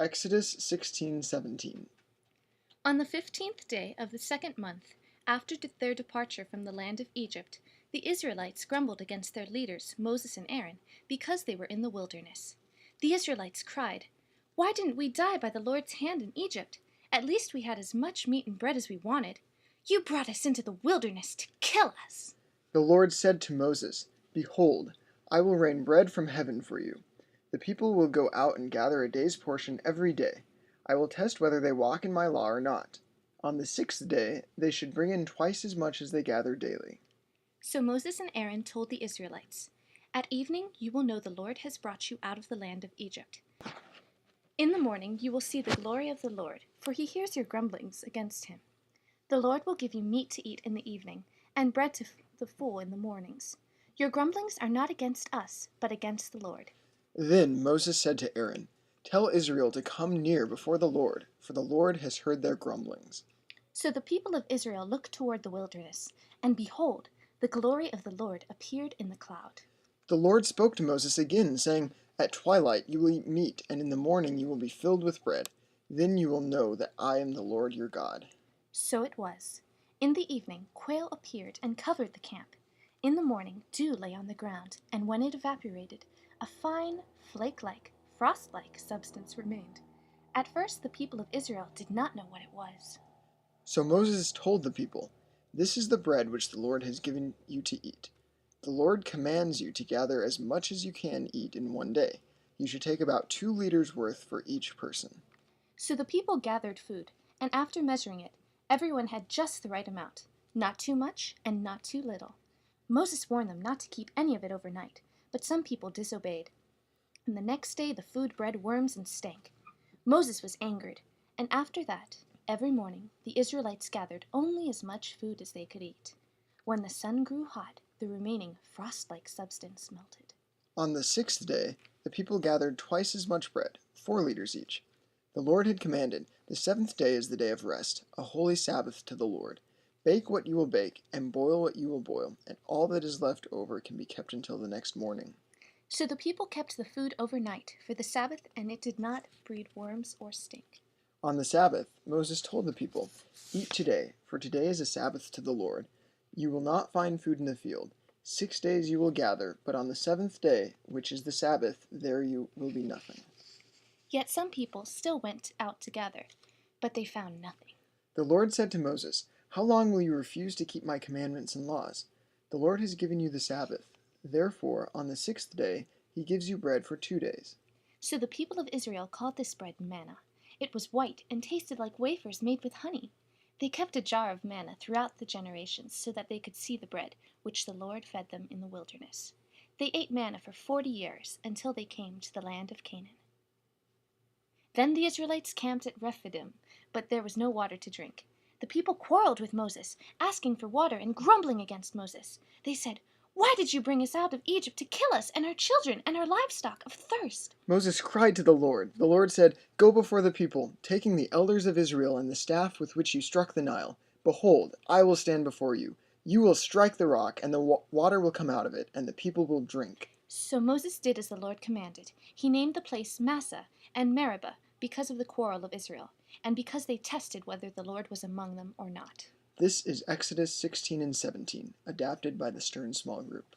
Exodus 16:17. On the 15th day of the second month, after their departure from the land of Egypt, the Israelites grumbled against their leaders, Moses and Aaron, because they were in the wilderness. The Israelites cried, "Why didn't we die by the Lord's hand in Egypt? At least we had as much meat and bread as we wanted. You brought us into the wilderness to kill us." The Lord said to Moses, "Behold, I will rain bread from heaven for you. The people will go out and gather a day's portion every day. I will test whether they walk in my law or not. On the 6th day they should bring in twice as much as they gather daily." So Moses and Aaron told the Israelites, "At evening you will know the Lord has brought you out of the land of Egypt. In the morning you will see the glory of the Lord, for he hears your grumblings against him. The Lord will give you meat to eat in the evening, and bread to the full in the mornings. Your grumblings are not against us, but against the Lord." Then Moses said to Aaron, "Tell Israel to come near before the Lord, for the Lord has heard their grumblings." So the people of Israel looked toward the wilderness, and behold, the glory of the Lord appeared in the cloud. The Lord spoke to Moses again, saying, "At twilight you will eat meat, and in the morning you will be filled with bread. Then you will know that I am the Lord your God." So it was. In the evening quail appeared and covered the camp. In the morning dew lay on the ground, and when it evaporated, a fine, flake-like, frost-like substance remained. At first the people of Israel did not know what it was. So Moses told the people, "This is the bread which the Lord has given you to eat. The Lord commands you to gather as much as you can eat in one day. You should take about 2 liters worth for each person." So the people gathered food, and after measuring it, everyone had just the right amount, not too much and not too little. Moses warned them not to keep any of it overnight, but some people disobeyed. And the next day the food bred worms and stank. Moses was angered, and after that, every morning the Israelites gathered only as much food as they could eat. When the sun grew hot, the remaining frost-like substance melted. On the 6th day, the people gathered twice as much bread, 4 liters each. The Lord had commanded, "The 7th day is the day of rest, a holy Sabbath to the Lord. Bake what you will bake, and boil what you will boil, and all that is left over can be kept until the next morning." So the people kept the food overnight for the Sabbath, and it did not breed worms or stink. On the Sabbath, Moses told the people, "Eat today, for today is a Sabbath to the Lord. You will not find food in the field. 6 days you will gather, but on the 7th day, which is the Sabbath, there you will be nothing." Yet some people still went out to gather, but they found nothing. The Lord said to Moses, "How long will you refuse to keep my commandments and laws? The Lord has given you the Sabbath. Therefore, on the 6th day, he gives you bread for 2 days." So the people of Israel called this bread manna. It was white and tasted like wafers made with honey. They kept a jar of manna throughout the generations so that they could see the bread which the Lord fed them in the wilderness. They ate manna for 40 years until they came to the land of Canaan. Then the Israelites camped at Rephidim, but there was no water to drink. The people quarreled with Moses, asking for water and grumbling against Moses. They said, "Why did you bring us out of Egypt to kill us and our children and our livestock of thirst?" Moses cried to the Lord. The Lord said, "Go before the people, taking the elders of Israel and the staff with which you struck the Nile. Behold, I will stand before you. You will strike the rock, and the water will come out of it, and the people will drink." So Moses did as the Lord commanded. He named the place Massah and Meribah because of the quarrel of Israel, and because they tested whether the Lord was among them or not. This is Exodus 16 and 17, adapted by the Stern Small Group.